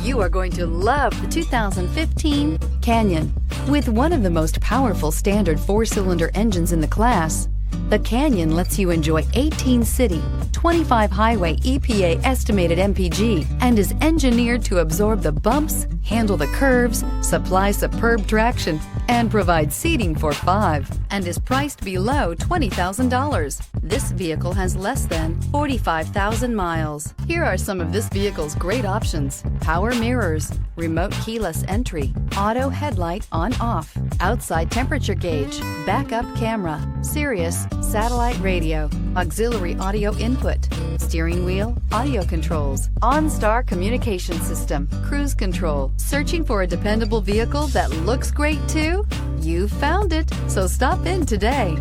You are going to love the 2015 Canyon. With one of the most powerful standard 4-cylinder engines in the class, the Canyon lets you enjoy 18 city, 25 highway EPA estimated MPG, and is engineered to absorb the bumps, handle the curves, supply superb traction, and provide seating for 5, and is priced below $20,000. This vehicle has less than 45,000 miles. Here are some of this vehicle's great options: power mirrors, remote keyless entry, auto headlight on/off, outside temperature gauge, backup camera, Sirius satellite radio, auxiliary audio input, steering wheel audio controls, OnStar communication system, cruise control. Searching for a dependable vehicle that looks great too? You found it, so stop in today.